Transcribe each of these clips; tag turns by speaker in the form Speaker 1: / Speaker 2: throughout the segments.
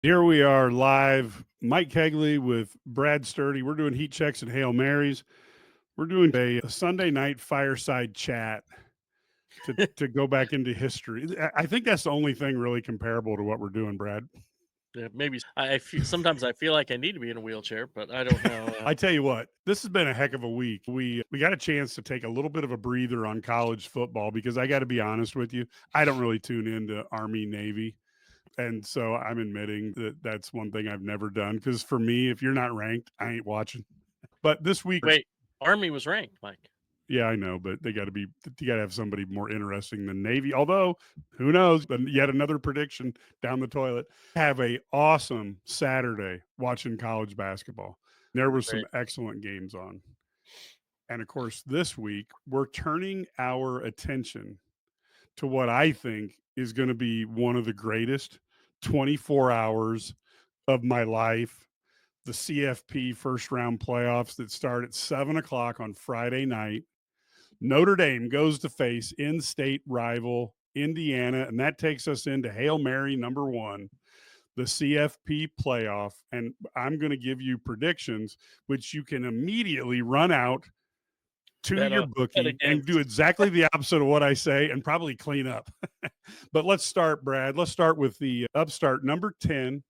Speaker 1: Here we are live. Mike Cagley with Brad Sturdy. We're doing heat checks and Hail Marys. We're doing a Sunday night fireside chat to go back into history. I think that's the only thing really comparable to what we're doing, Brad.
Speaker 2: Yeah, maybe I feel sometimes I feel like I need to be in a wheelchair, but I don't know.
Speaker 1: I tell you what, this has been a heck of a week. We got a chance to take a little bit of a breather on college football because I got to be honest with you, I don't really tune into Army Navy. And so I'm admitting that that's one thing I've never done because for me, if you're not ranked, I ain't watching. But this week,
Speaker 2: Wait, Army was ranked, Mike.
Speaker 1: yeah, I know, but you got to have somebody more interesting than Navy. Although, who knows? But yet another prediction down the toilet. Have a awesome Saturday watching college basketball. There were some
Speaker 2: Right.
Speaker 1: excellent games on. And of course, this week we're turning our attention to what I think is going to be one of the greatest 24 hours of my life. The CFP first round playoffs that start at 7 o'clock on Friday night. Notre Dame goes to face in-state rival Indiana, and that takes us into Hail Mary number one, the CFP playoff. And I'm going to give you predictions, which you can immediately run out to
Speaker 2: Bet
Speaker 1: your
Speaker 2: on bet
Speaker 1: bookie and do
Speaker 2: against.
Speaker 1: exactly the opposite of what I say and probably clean up. But let's start, Brad. Let's start with the upstart number 10,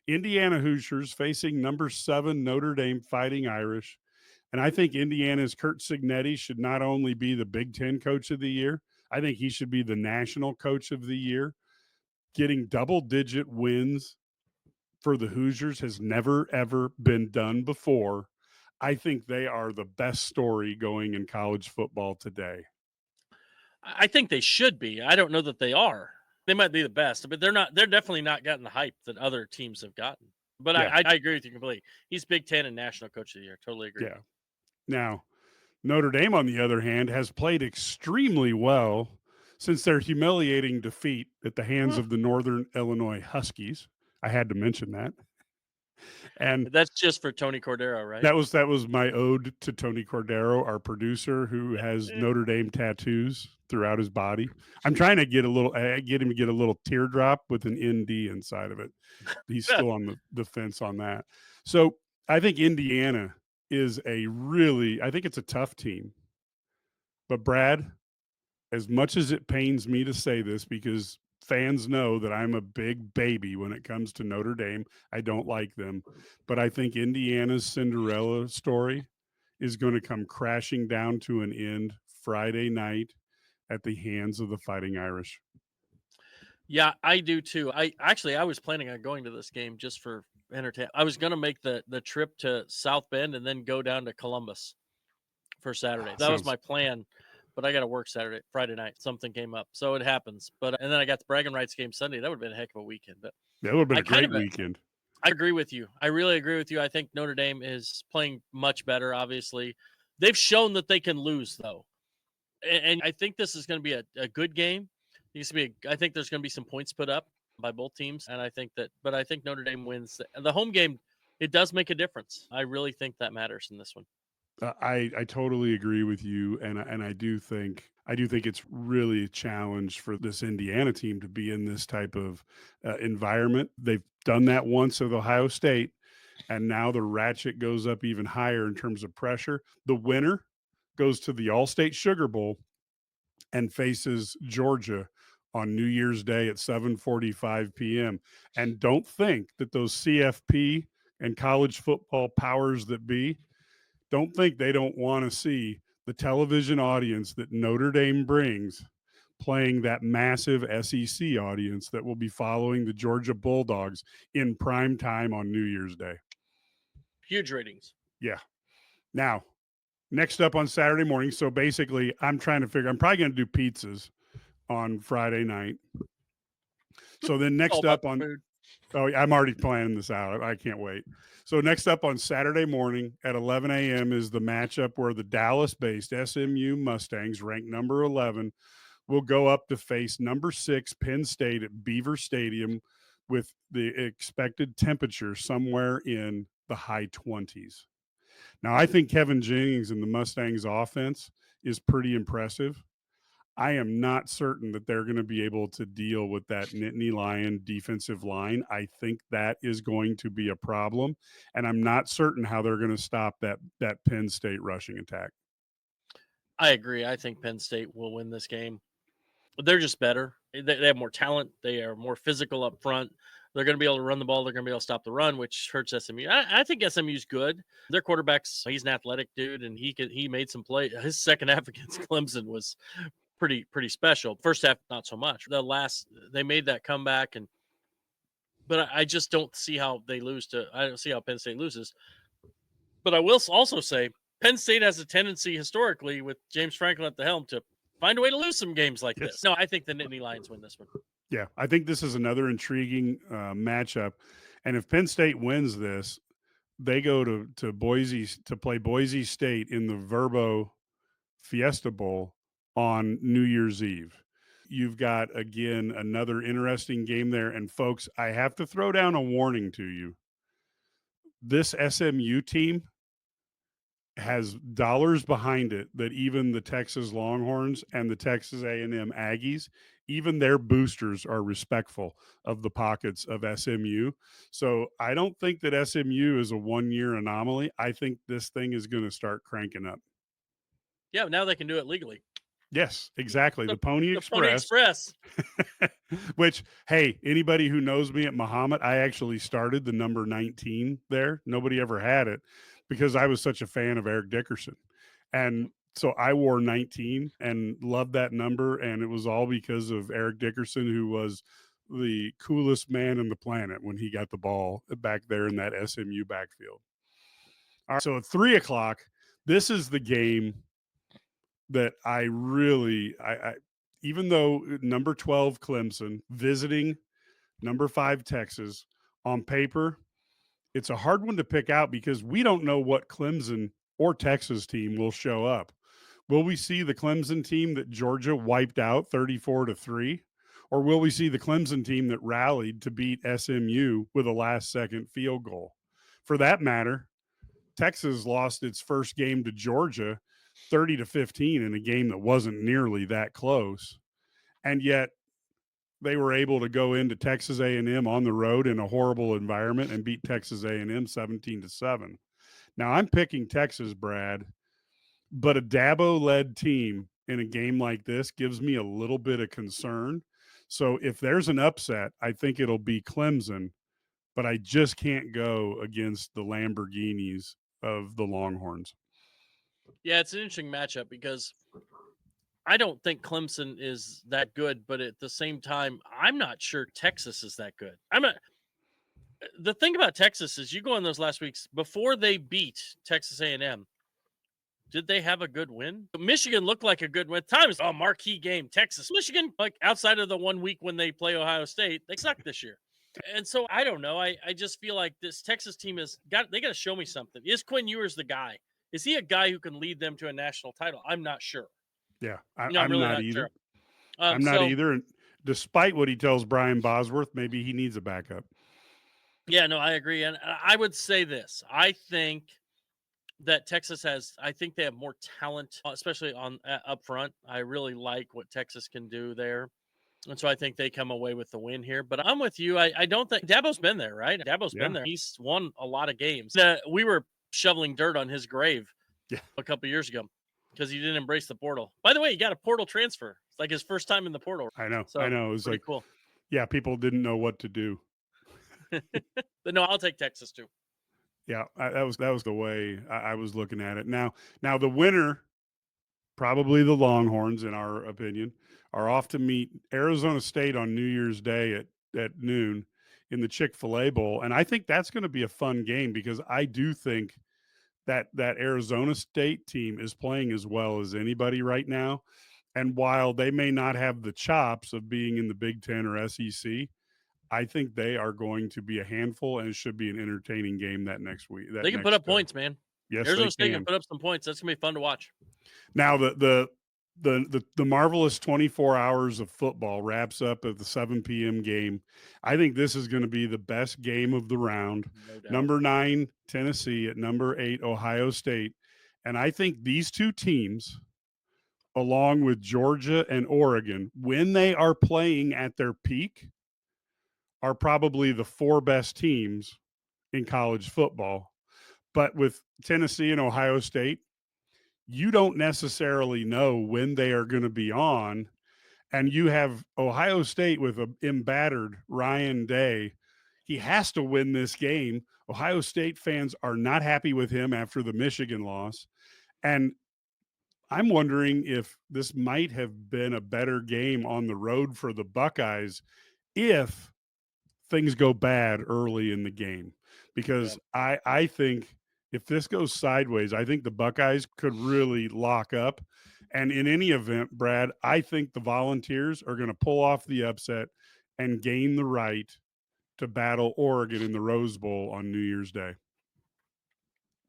Speaker 1: Indiana Hoosiers facing number 7, Notre Dame Fighting Irish. And I think Indiana's Kurt Signetti should not only be the Big Ten Coach of the Year, I think he should be the National Coach of the Year. Getting double-digit wins for the Hoosiers has never, ever been done before. I think they are the best story going in college football today.
Speaker 2: I think they should be. I don't know that they are. They might be the best, but they're not. They're definitely not getting the hype that other teams have gotten. But
Speaker 1: Yeah,
Speaker 2: I agree with you completely. He's Big Ten and National Coach of the Year. Totally agree.
Speaker 1: yeah. Now, Notre Dame, on the other hand, has played extremely well since their humiliating defeat at the hands
Speaker 2: Well,
Speaker 1: of the Northern Illinois Huskies. I had to mention that. And
Speaker 2: that's just for Tony Cordero, right?
Speaker 1: that was my ode to Tony Cordero, our producer, who has
Speaker 2: Eh,
Speaker 1: Notre Dame tattoos throughout his body. I'm trying to get him to get a little teardrop with an ND inside of it. He's still on the fence on that. So I think Indiana is I think it's a tough team. But Brad, as much as it pains me to say this because fans know that I'm a big baby when it comes to Notre Dame, I don't like them. But I think Indiana's Cinderella story is going to come crashing down to an end Friday night at the hands of the Fighting Irish.
Speaker 2: Yeah, I do too. I was planning on going to this game just for entertainment. I was going to make the trip to South Bend and then go down to Columbus for Saturday. That was
Speaker 1: Sounds
Speaker 2: my plan, but I got to work Friday night. Something came up, so it happens. But and then I got the bragging rights game Sunday. That would have been a heck of a weekend. But
Speaker 1: that would have been
Speaker 2: I
Speaker 1: a
Speaker 2: kind
Speaker 1: great
Speaker 2: of
Speaker 1: weekend.
Speaker 2: I agree with you. I really agree with you. I think Notre Dame is playing much better. Obviously, they've shown that they can lose though, and I think this is going to be a good game. I think there's going to be some points put up by both teams, and but I think Notre Dame wins the home game. It does make a difference. I really think that matters in this one.
Speaker 1: I totally agree with you, and I do think it's really a challenge for this Indiana team to be in this type of environment. They've done that once with Ohio State, and now the ratchet goes up even higher in terms of pressure. The winner goes to the All-State Sugar Bowl and faces Georgia on New Year's Day at 7:45 p.m. And don't think that those CFP and college football powers that be don't think they don't want to see the television audience that Notre Dame brings playing that massive SEC audience that will be following the Georgia Bulldogs in prime time on New Year's Day.
Speaker 2: Huge ratings.
Speaker 1: Yeah. Now, next up on Saturday morning. So basically, I'm trying to figure, I'm probably going to do pizzas on Friday night. So then
Speaker 2: It's all
Speaker 1: next
Speaker 2: about
Speaker 1: up
Speaker 2: the
Speaker 1: on,
Speaker 2: food.
Speaker 1: oh, I'm already planning this out. I can't wait. So next up on Saturday morning at 11 a.m. is the matchup where the Dallas-based SMU Mustangs, ranked number 11, will go up to face number 6 Penn State at Beaver Stadium with the expected temperature somewhere in the high 20s. Now, I think Kevin Jennings and the Mustangs offense is pretty impressive. I am not certain that they're going to be able to deal with that Nittany Lion defensive line. I think that is going to be a problem, and I'm not certain how they're going to stop that Penn State rushing attack.
Speaker 2: I agree. I think Penn State will win this game. They're just better. They have more talent. They are more physical up front. They're going to be able to run the ball. They're going to be able to stop the run, which hurts SMU. I think SMU's good. Their quarterback's he's an athletic dude, and he made some play. His second half against Clemson was pretty special. First half, not so much. The last they made that comeback, and but I just don't see how they lose to. I don't see how Penn State loses. But I will also say Penn State has a tendency historically with James Franklin at the helm to find a way to lose some games like this.
Speaker 1: Yes.
Speaker 2: No, I think the Nittany Lions win this one.
Speaker 1: Yeah, I think this is another intriguing matchup, and if Penn State wins this, they go to Boise to play Boise State in the Verbo Fiesta Bowl on New Year's Eve. You've got again another interesting game there, and folks, I have to throw down a warning to you. This SMU team has dollars behind it that even the Texas Longhorns and the Texas A&M Aggies, even their boosters are respectful of the pockets of SMU. So I don't think that SMU is a one-year anomaly. I think this thing is going to start cranking up.
Speaker 2: Yeah, now they can do it legally.
Speaker 1: Yes, exactly.
Speaker 2: The,
Speaker 1: The Pony
Speaker 2: the Pony
Speaker 1: Express.
Speaker 2: Express.
Speaker 1: Which, hey, anybody who knows me at Muhammad, I actually started the number 19 there. Nobody ever had it because I was such a fan of Eric Dickerson. And so I wore 19 and loved that number. And it was all because of Eric Dickerson, who was the coolest man on the planet when he got the ball back there in that SMU backfield. All right, so at 3 o'clock, this is the game that I really, even though number 12 Clemson visiting number 5 Texas on paper, it's a hard one to pick out because we don't know what Clemson or Texas team will show up. Will we see the Clemson team that Georgia wiped out 34-3? Or will we see the Clemson team that rallied to beat SMU with a last second field goal? For that matter, Texas lost its first game to Georgia 30-15 in a game that wasn't nearly that close. And yet they were able to go into Texas A&M on the road in a horrible environment and beat Texas A&M 17-7. Now I'm picking Texas, Brad, but a Dabo-led team in a game like this gives me a little bit of concern. So if there's an upset, I think it'll be Clemson, but I just can't go against the Lamborghinis of the Longhorns.
Speaker 2: Yeah, it's an interesting matchup because I don't think Clemson is that good, but at the same time, I'm not sure Texas is that good. I'm not. The thing about Texas is you go in those last weeks before they beat Texas A&M. Did they have a good win? Michigan looked like a good win. Times a marquee game. Texas, Michigan, like outside of the 1 week when they play Ohio State, they suck this year. And so I don't know. I just feel like this Texas team they got to show me something. Is Quinn Ewers the guy? Is he a guy who can lead them to a national title? I'm not sure.
Speaker 1: Yeah,
Speaker 2: I'm
Speaker 1: I'm
Speaker 2: really
Speaker 1: not
Speaker 2: not
Speaker 1: either.
Speaker 2: sure.
Speaker 1: I'm not
Speaker 2: So
Speaker 1: either. And despite what he tells Brian Bosworth, maybe he needs a backup.
Speaker 2: yeah, no, I agree. And I would say this. I think that Texas has, I think they have more talent, especially on up front. I really like what Texas can do there. And so I think they come away with the win here. But I'm with you. I don't think Dabo's been there, right? Dabo's been
Speaker 1: Yeah.
Speaker 2: there. He's won a lot of games. We were shoveling dirt on his grave
Speaker 1: Yeah.
Speaker 2: a couple years ago because he didn't embrace the portal. By the way, he got a portal transfer. It's like his first time in the portal.
Speaker 1: I know.
Speaker 2: So
Speaker 1: It was
Speaker 2: pretty
Speaker 1: like,
Speaker 2: cool.
Speaker 1: yeah, people didn't know what to do.
Speaker 2: But no, I'll take Texas too.
Speaker 1: Yeah, that was the way I was looking at it. Now the winner, probably the Longhorns, in our opinion, are off to meet Arizona State on New Year's Day at noon in the Chick-fil-A Bowl, and I think that's going to be a fun game because I do think that Arizona State team is playing as well as anybody right now. And while they may not have the chops of being in the Big Ten or SEC, I think they are going to be a handful, and it should be an entertaining game that next week.
Speaker 2: They can put up points, man.
Speaker 1: Yes, they
Speaker 2: Arizona State can
Speaker 1: can.
Speaker 2: put up some points. That's gonna be fun to watch.
Speaker 1: Now the marvelous 24 hours of football wraps up at the 7 p.m. game. I think this is going to be the best game of the round.
Speaker 2: No doubt.
Speaker 1: Number 9 Tennessee at number 8 Ohio State, and I think these two teams along with Georgia and Oregon, when they are playing at their peak, are probably the four best teams in college football. But with Tennessee and Ohio State, you don't necessarily know when they are going to be on. And you have Ohio State with an embattered Ryan Day. He has to win this game. Ohio State fans are not happy with him after the Michigan loss. And I'm wondering if this might have been a better game on the road for the Buckeyes if things go bad early in the game,
Speaker 2: Yeah,
Speaker 1: because I think if this goes sideways, I think the Buckeyes could really lock up. And in any event, Brad, I think the Volunteers are going to pull off the upset and gain the right to battle Oregon in the Rose Bowl on New Year's Day.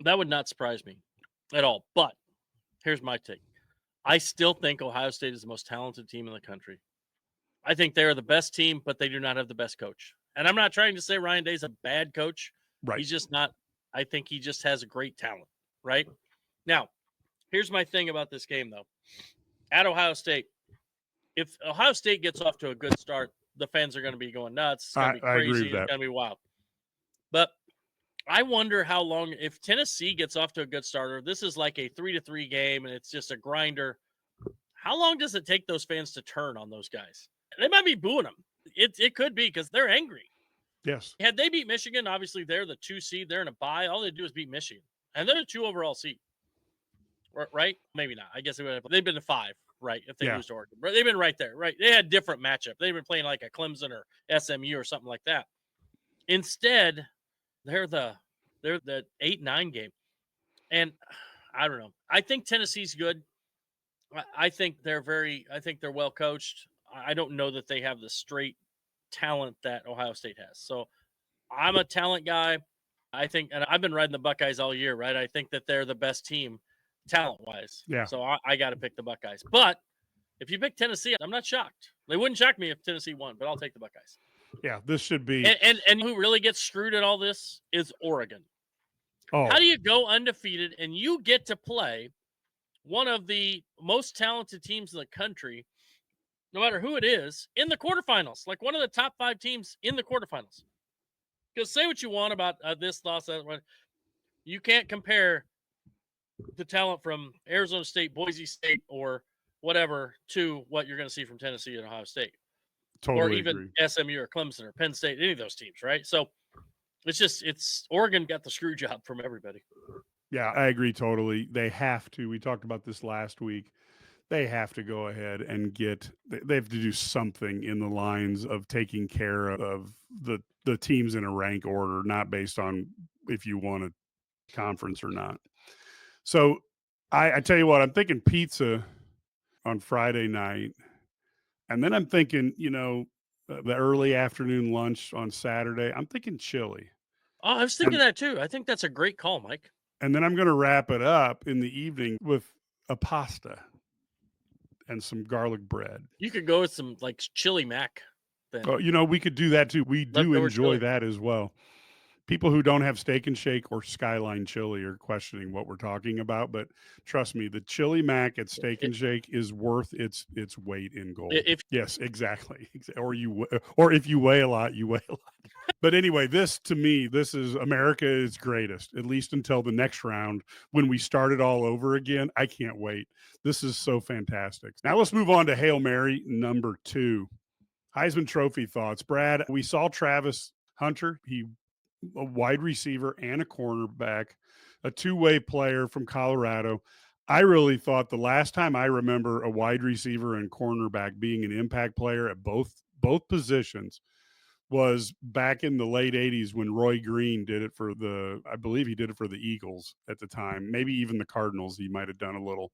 Speaker 2: that would not surprise me at all. But here's my take. I still think Ohio State is the most talented team in the country. I think they are the best team, but they do not have the best coach. And I'm not trying to say Ryan Day's a bad coach.
Speaker 1: Right.
Speaker 2: He's just not. I think he just has a great talent, right? Now, here's my thing about this game, though. At Ohio State, if Ohio State gets off to a good start, the fans are going to be going nuts. It's going to be
Speaker 1: I agree
Speaker 2: crazy.
Speaker 1: with
Speaker 2: It's
Speaker 1: that.
Speaker 2: going to be wild. But I wonder how long, if Tennessee gets off to a good starter, this is like a 3-3 game and it's just a grinder. How long does it take those fans to turn on those guys? They might be booing them. It could be because they're angry.
Speaker 1: Yes.
Speaker 2: Had they beat Michigan, obviously they're the 2 seed. They're in a bye. All they do is beat Michigan. And they're a 2 overall seed. Right? Maybe not. I guess they've been a 5, right? If they lose to Oregon. They've been right there, right? They had different matchup. They've been playing like a Clemson or SMU or something like that. Instead, they're the 8-9 game. And I don't know. I think Tennessee's good. I think they're well coached. I don't know that they have the straight talent that Ohio State has. So I'm a talent guy. I think, and I've been riding the Buckeyes all year, right? I think that they're the best team talent wise.
Speaker 1: Yeah.
Speaker 2: So I got to pick the Buckeyes. But if you pick Tennessee, I'm not shocked. They wouldn't shock me if Tennessee won, but I'll take the Buckeyes.
Speaker 1: Yeah, this should be.
Speaker 2: And who really gets screwed at all this is Oregon.
Speaker 1: Oh,
Speaker 2: How do you go undefeated and you get to play one of the most talented teams in the country, no matter who it is, in the quarterfinals, like one of the top 5 teams in the quarterfinals? Because say what you want about this loss, that one, you can't compare the talent from Arizona State, Boise State, or whatever to what you're going to see from Tennessee and Ohio State,
Speaker 1: totally
Speaker 2: or even
Speaker 1: agree.
Speaker 2: SMU or Clemson or Penn State, any of those teams, right? So it's Oregon got the screw job from everybody.
Speaker 1: Yeah, I agree totally. They have to. We talked about this last week. They have to go ahead and they have to do something in the lines of taking care of the teams in a rank order, not based on if you won a conference or not. So I tell you what, I'm thinking pizza on Friday night. And then I'm thinking, the early afternoon lunch on Saturday, I'm thinking chili.
Speaker 2: Oh, I was thinking that too. I think that's a great call, Mike.
Speaker 1: And then I'm going to wrap it up in the evening with a pasta and some garlic bread.
Speaker 2: You could go with some like chili mac. Then
Speaker 1: Oh, we could do that too. We do
Speaker 2: leftover
Speaker 1: enjoy
Speaker 2: chili.
Speaker 1: that as well. People who don't have Steak and Shake or Skyline Chili are questioning what we're talking about, but trust me, the chili mac at Steak and Shake is worth its weight in gold. Yes, exactly. Or if you weigh a lot, you weigh a lot. But anyway, this is America is greatest, at least until the next round when we start it all over again. I can't wait. This is so fantastic. Now let's move on to Hail Mary number 2. Heisman Trophy thoughts. Brad, we saw Travis Hunter. He a wide receiver and a cornerback, a two-way player from Colorado. I really thought the last time I remember a wide receiver and cornerback being an impact player at both positions was back in the late 80s when Roy Green did it I believe he did it for the Eagles at the time, maybe even the Cardinals he might have done a little.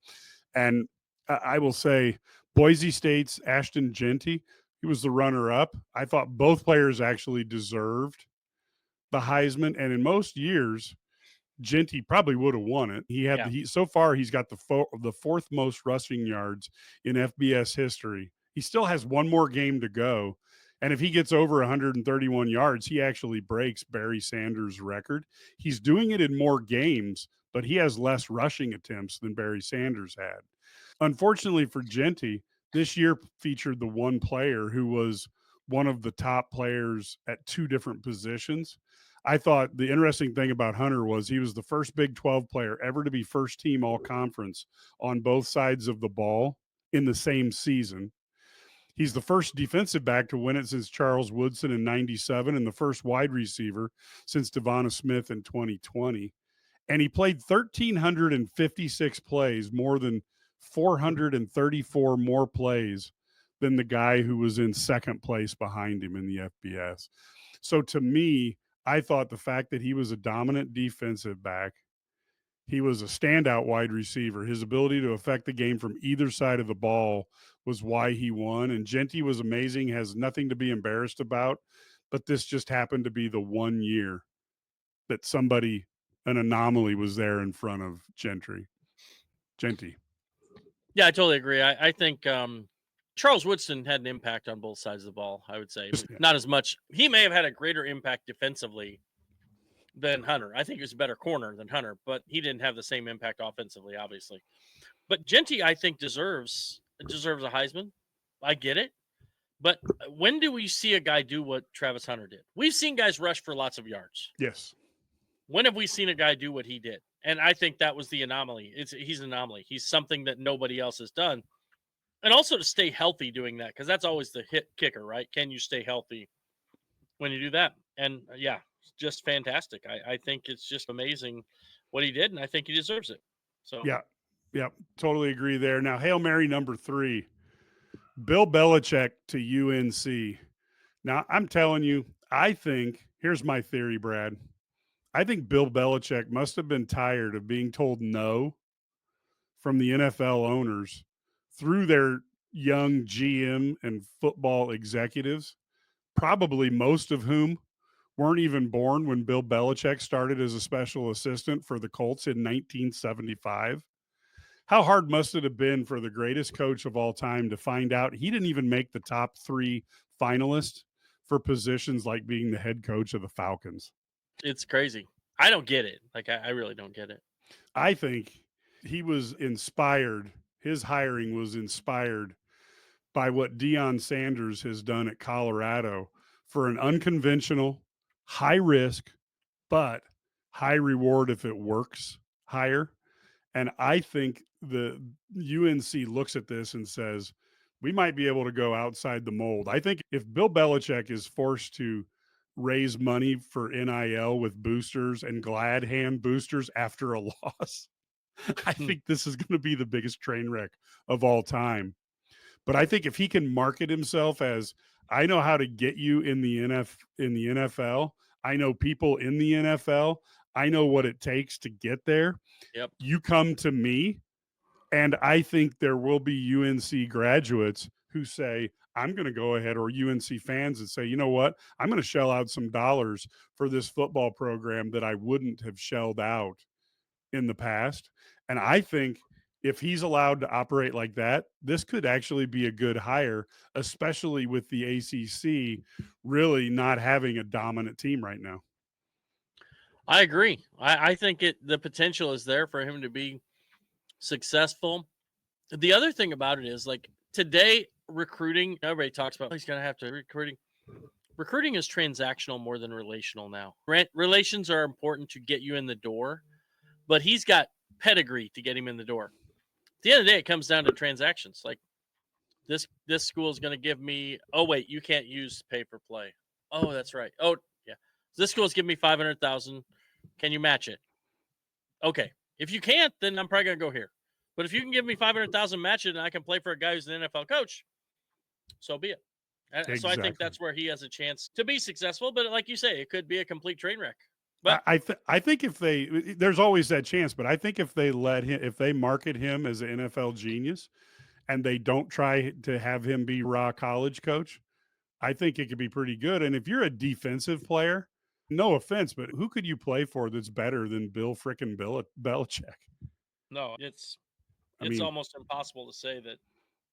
Speaker 1: And I will say Boise State's Ashton Genty, he was the runner-up. I thought both players actually deserved the Heisman, and in most years, Genty probably would have won it. So far he's got the fourth most rushing yards in FBS history. He still has one more game to go, and if he gets over 131 yards, he actually breaks Barry Sanders' record. He's doing it in more games, but he has less rushing attempts than Barry Sanders had. Unfortunately for Genty, this year featured the one player who was one of the top players at two different positions. I thought the interesting thing about Hunter was he was the first Big 12 player ever to be first team all conference on both sides of the ball in the same season. He's the first defensive back to win it since Charles Woodson in 97 and the first wide receiver since Devonta Smith in 2020. And he played 1,356 plays, more than 434 more plays than the guy who was in second place behind him in the FBS. So to me, I thought the fact that he was a dominant defensive back, he was a standout wide receiver. His ability to affect the game from either side of the ball was why he won. And Genty was amazing, has nothing to be embarrassed about. But this just happened to be the one year that somebody, an anomaly, was there in front of Genty.
Speaker 2: Yeah, I totally agree. I think Charles Woodson had an impact on both sides of the ball. I would say
Speaker 1: Yeah.
Speaker 2: not as much. He may have had a greater impact defensively than Hunter. I think he was a better corner than Hunter, but he didn't have the same impact offensively, obviously. But Genty, I think, deserves a Heisman. I get it. But when do we see a guy do what Travis Hunter did? We've seen guys rush for lots of yards.
Speaker 1: Yes.
Speaker 2: When have we seen a guy do what he did? And I think that was the anomaly. He's an anomaly. He's something that nobody else has done. And also to stay healthy doing that, because that's always the hit kicker, right? Can you stay healthy when you do that? And yeah, just fantastic. I think it's just amazing what he did, and I think he deserves it. So
Speaker 1: Yeah. Yeah. Totally agree there. Now, Hail Mary number 3, Bill Belichick to UNC. Now, I'm telling you, I think, here's my theory, Brad. I think Bill Belichick must have been tired of being told no from the NFL owners through their young GM and football executives, probably most of whom weren't even born when Bill Belichick started as a special assistant for the Colts in 1975. How hard must it have been for the greatest coach of all time to find out he didn't even make the top 3 finalists for positions like being the head coach of the Falcons?
Speaker 2: it's crazy. I don't get it. Like I really don't get it.
Speaker 1: I think he was inspired. His hiring was inspired by what Deion Sanders has done at Colorado for an unconventional, high risk, but high reward if it works hire. And I think the UNC looks at this and says, we might be able to go outside the mold. I think if Bill Belichick is forced to raise money for NIL with boosters and glad hand boosters after a loss, I
Speaker 2: Hmm.
Speaker 1: think this is going to be the biggest train wreck of all time. But I think if he can market himself as, I know how to get you in the NFL, I know people in the NFL, I know what it takes to get there.
Speaker 2: Yep.
Speaker 1: You come to me, and I think there will be UNC graduates who say, I'm going to go ahead, or UNC fans that say, you know what, I'm going to shell out some dollars for this football program that I wouldn't have shelled out in the past. And I think if he's allowed to operate like that, this could actually be a good hire, especially with the ACC really not having a dominant team right now.
Speaker 2: I agree. I think the potential is there for him to be successful. The other thing about it is like today recruiting, everybody talks about he's gonna have to recruiting. Recruiting is transactional more than relational now. Relations are important to get you in the door, but he's got pedigree to get him in the door. At the end of the day, it comes down to transactions. Like this school is going to give me. Oh wait, you can't use pay for play. Oh, that's right. Oh yeah, this school is giving me 500,000. Can you match it? Okay. If you can't, then I'm probably going to go here. But if you can give me 500,000, match it, and I can play for a guy who's an NFL coach, so be it. And so I think
Speaker 1: Exactly.
Speaker 2: that's where he has a chance to be successful. But like you say, it could be a complete train wreck. But
Speaker 1: I think if there's always that chance, but I think if they let him, if they market him as an NFL genius and they don't try to have him be raw college coach, I think it could be pretty good. And if you're a defensive player, no offense, but who could you play for that's better than Bill frickin' Belichick?
Speaker 2: no,
Speaker 1: I
Speaker 2: it's
Speaker 1: mean,
Speaker 2: almost impossible to say that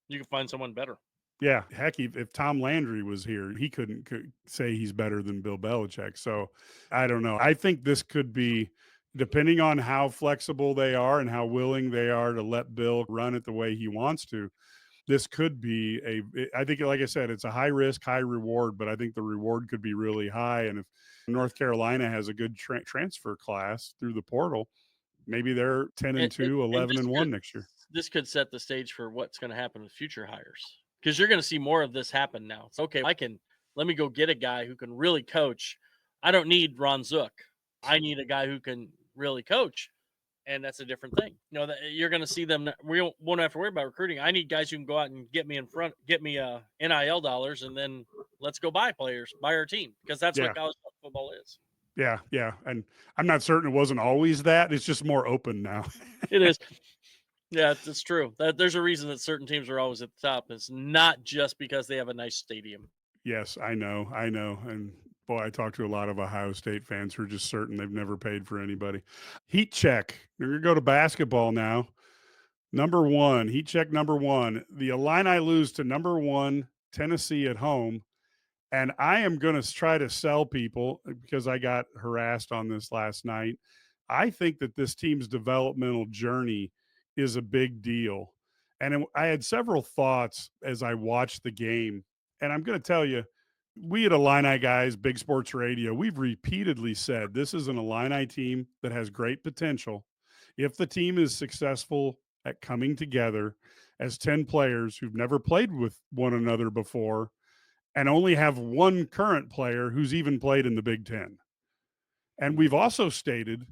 Speaker 2: you can find someone better.
Speaker 1: yeah, heck, if Tom Landry was here, he couldn't say he's better than Bill Belichick. So I don't know. I think this could be depending on how flexible they are and how willing they are to let Bill run it the way he wants to, this could be I think, like I said, it's a high risk, high reward, but I think the reward could be really high. And if North Carolina has a good transfer class through the portal, maybe they're 10 and
Speaker 2: And
Speaker 1: 2,
Speaker 2: and
Speaker 1: 11 and 1 next year.
Speaker 2: this could set the stage for what's gonna happen with future hires, because 'cause you're gonna see more of this happen now. It's okay, let me go get a guy who can really coach. I don't need Ron Zook. I need a guy who can really coach, and that's a different thing. That you're gonna see them. We won't have to worry about recruiting. I need guys who can go out and get me NIL dollars, and then let's go buy players, buy our team, because that's what
Speaker 1: Yeah.
Speaker 2: college football is.
Speaker 1: Yeah. Yeah. And I'm not certain it wasn't always that. It's just more open now.
Speaker 2: It is. Yeah, it's true. There's a reason that certain teams are always at the top. It's not just because they have a nice stadium.
Speaker 1: Yes, I know. I know. And boy, I talk to a lot of Ohio State fans who are just certain they've never paid for anybody. Heat check. We're going to go to basketball now. Number one, heat check number one. The Illini lose to number one Tennessee at home. And I am going to try to sell people because I got harassed on this last night. I think that this team's developmental journey is a big deal. And I had several thoughts as I watched the game. And I'm going to tell you, we at Illini Guys, Big Sports Radio, we've repeatedly said this is an Illini team that has great potential. If the team is successful at coming together as 10 players who've never played with one another before and only have one current player who's even played in the Big Ten. And we've also stated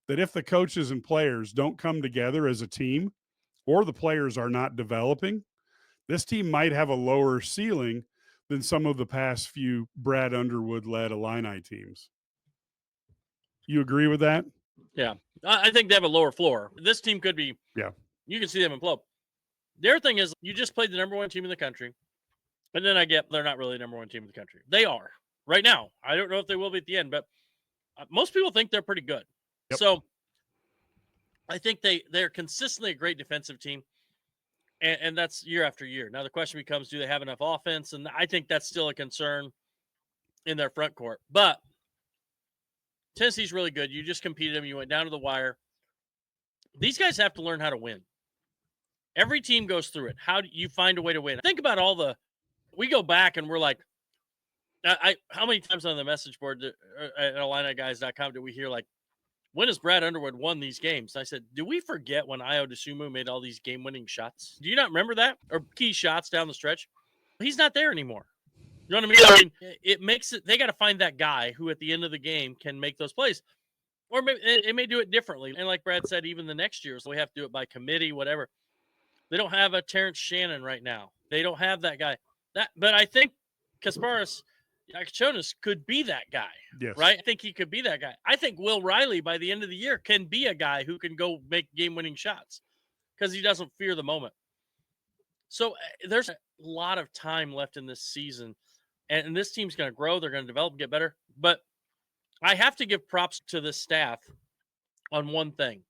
Speaker 1: that if the coaches and players don't come together as a team or the players are not developing, this team might have a lower ceiling than some of the past few Brad Underwood led Illini teams. You agree with that?
Speaker 2: Yeah, I think they have a lower floor. This team could be.
Speaker 1: Yeah.
Speaker 2: You can see them implode. Their thing is, you just played the number one team in the country, and then I get they're not really the number one team in the country. They are right now. I don't know if they will be at the end, but most people think they're pretty good.
Speaker 1: Yep.
Speaker 2: So I think they're consistently a great defensive team, and that's year after year. Now the question becomes, do they have enough offense? And I think that's still a concern in their front court. But Tennessee's really good. You just competed them. You went down to the wire. These guys have to learn how to win. Every team goes through it. How do you find a way to win? Think about we go back and we're like, how many times on the message board at IlliniGuys.com do we hear like, when has Brad Underwood won these games? And I said, do we forget when Io DeSumo made all these game-winning shots? Do you not remember that? Or key shots down the stretch? He's not there anymore. You know what I mean? It makes it, they got to find that guy who at the end of the game can make those plays. Or maybe it may do it differently. And like Brad said, even the next year, so we have to do it by committee, whatever. They don't have a Terrence Shannon right now. They don't have that guy. But I think Kasparis Iacochonis could be that guy.
Speaker 1: Yes.
Speaker 2: Right? I think he could be that guy. I think Will Riley by the end of the year can be a guy who can go make game-winning shots because he doesn't fear the moment. So there's a lot of time left in this season, and this team's going to grow. They're going to develop and get better. But I have to give props to this staff on one thing.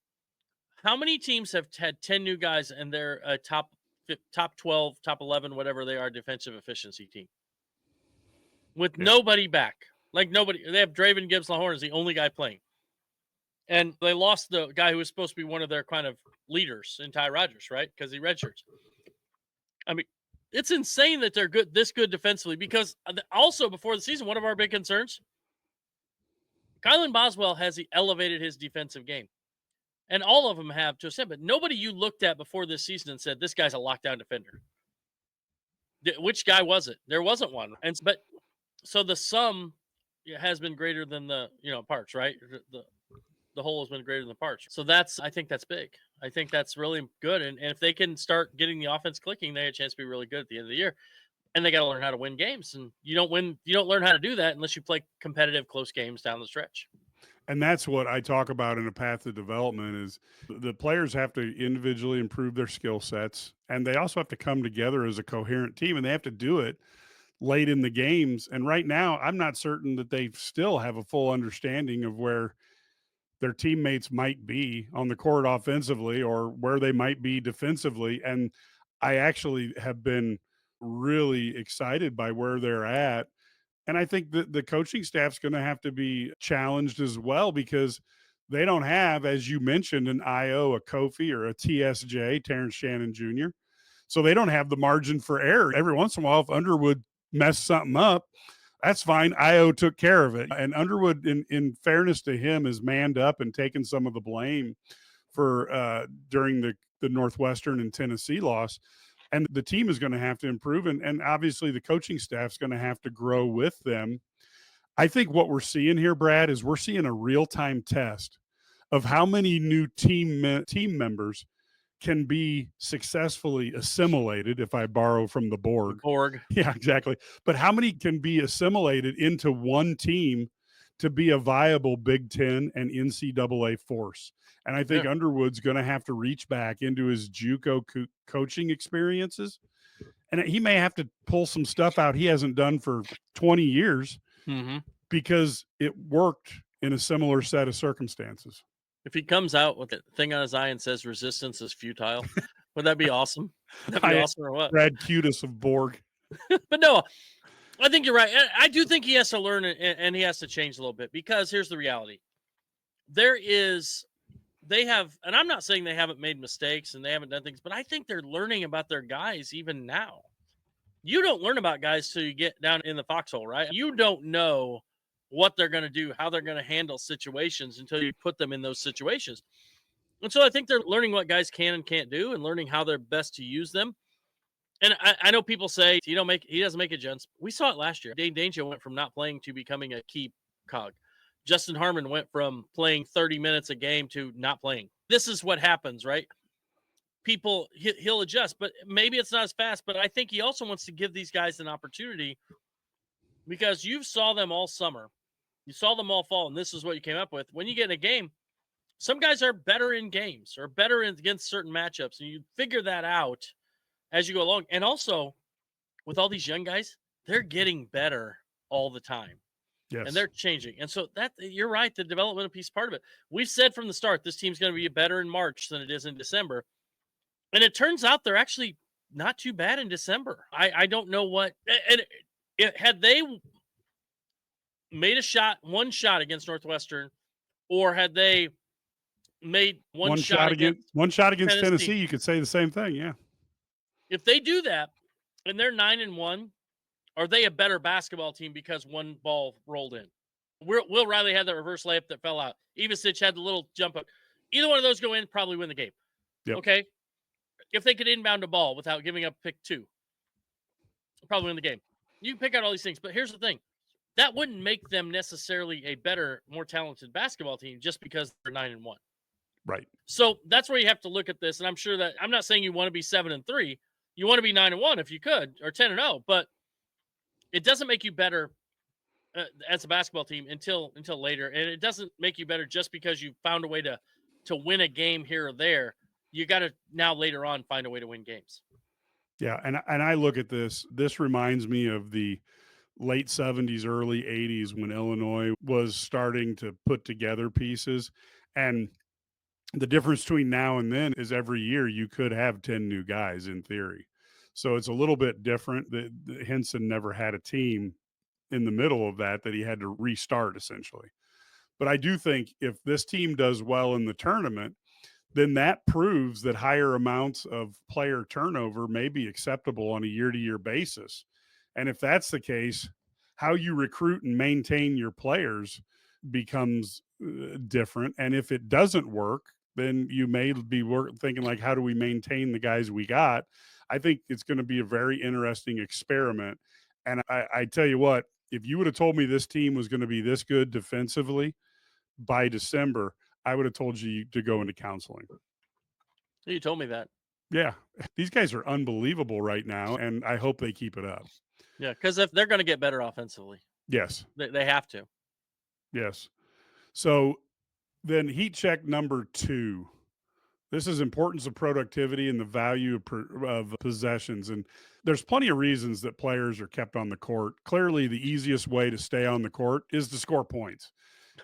Speaker 2: How many teams have had 10 new guys and they're a top 12, top 11, whatever they are, defensive efficiency team? With nobody back. Like nobody. They have Draven Gibbs-Lahorn as the only guy playing. And they lost the guy who was supposed to be one of their kind of leaders in Ty Rodgers, right? Because he redshirts. I mean, it's insane that they're this good defensively because also before the season, one of our big concerns, Kylan Boswell has elevated his defensive game. And all of them have to have, but nobody you looked at before this season and said, this guy's a lockdown defender. Which guy was it? There wasn't one. But so the sum has been greater than the parts, right? The whole has been greater than the parts. So I think that's big. I think that's really good. And if they can start getting the offense clicking, they have a chance to be really good at the end of the year. And they got to learn how to win games. And you don't learn how to do that unless you play competitive, close games down the stretch.
Speaker 1: And that's what I talk about in a path of development is the players have to individually improve their skill sets, and they also have to come together as a coherent team, and they have to do it late in the games. And right now, I'm not certain that they still have a full understanding of where their teammates might be on the court offensively or where they might be defensively. And I actually have been really excited by where they're at. And I think that the coaching staff's going to have to be challenged as well because They don't have, as you mentioned, an IO, a Kofi, or a TSJ, Terrence Shannon Jr. So they don't have the margin for error. Every once in a while, if Underwood messed something up, that's fine. IO took care of it. And Underwood, in fairness to him, has manned up and taken some of the blame for during the Northwestern and Tennessee loss. And the team is going to have to improve. And obviously the coaching staff is going to have to grow with them. I think what we're seeing here, Brad, is we're seeing a real-time test of how many new team members can be successfully assimilated, if I borrow from the
Speaker 2: The
Speaker 1: Borg.
Speaker 2: Borg.
Speaker 1: Yeah, exactly. But how many can be assimilated into one team to be a viable Big Ten and NCAA force? And I think
Speaker 2: Yeah.
Speaker 1: Underwood's going to have to reach back into his JUCO coaching experiences, and he may have to pull some stuff out he hasn't done for 20 years
Speaker 2: Mm-hmm.
Speaker 1: because it worked in a similar set of circumstances.
Speaker 2: If he comes out with a thing on his eye and says resistance is futile, would that be awesome? Would that be
Speaker 1: I
Speaker 2: awesome or what?
Speaker 1: Brad Cutis of Borg.
Speaker 2: But no, I think you're right. I do think he has to learn and he has to change a little bit, because here's the reality. They have, and I'm not saying they haven't made mistakes and they haven't done things, but I think they're learning about their guys even now. You don't learn about guys till you get down in the foxhole, right? You don't know what they're going to do, how they're going to handle situations until you put them in those situations. And so I think they're learning what guys can and can't do and learning how they're best to use them. And I know people say he doesn't make it, gents. We saw it last year. Dane Danger went from not playing to becoming a key cog. Justin Harmon went from playing 30 minutes a game to not playing. This is what happens, right? People, he'll adjust, but maybe it's not as fast. But I think he also wants to give these guys an opportunity, because you saw them all summer. You saw them all fall, and this is what you came up with. When you get in a game, some guys are better in games or better against certain matchups, and you figure that out as you go along. And also, with all these young guys, they're getting better all the time.
Speaker 1: Yes.
Speaker 2: And they're changing. And so that, you're right, the developmental piece part of it. We've said from the start, this team's going to be better in March than it is in December. And it turns out they're actually not too bad in December. I don't know what, and had they made one shot against Northwestern, or had they made one shot against
Speaker 1: Tennessee, you could say the same thing. Yeah.
Speaker 2: If they do that and they're 9-1, are they a better basketball team because one ball rolled in? Will Riley had that reverse layup that fell out. Ivasic had the little jump up. Either one of those go in, probably win the game.
Speaker 1: Yep.
Speaker 2: Okay. If they could inbound a ball without giving up pick 2, probably win the game. You can pick out all these things, but here's the thing. That wouldn't make them necessarily a better, more talented basketball team just because they're 9-1.
Speaker 1: Right.
Speaker 2: So that's where you have to look at this. And I'm sure that I'm not saying you want to be 7-3. You want to be 9-1 if you could, or 10-0, but it doesn't make you better as a basketball team until later. And it doesn't make you better just because you found a way to win a game here or there. You got to now later on find a way to win games.
Speaker 1: Yeah. And I look at this reminds me of the late 70s, early 80s, when Illinois was starting to put together pieces. And the difference between now and then is every year you could have 10 new guys in theory. So it's a little bit different. Henson never had a team in the middle of that he had to restart essentially. But I do think if this team does well in the tournament, then that proves that higher amounts of player turnover may be acceptable on a year-to-year basis. And if that's the case, how you recruit and maintain your players becomes different. And if it doesn't work, then you may be thinking like, how do we maintain the guys we got? I think it's going to be a very interesting experiment. And I tell you what, if you would have told me this team was going to be this good defensively by December, I would have told you to go into counseling.
Speaker 2: You told me that.
Speaker 1: Yeah. These guys are unbelievable right now, and I hope they keep it up.
Speaker 2: Yeah, because if they're going to get better offensively.
Speaker 1: Yes.
Speaker 2: They have to.
Speaker 1: Yes. So then heat check number 2. This is importance of productivity and the value of possessions. And there's plenty of reasons that players are kept on the court. Clearly, the easiest way to stay on the court is to score points.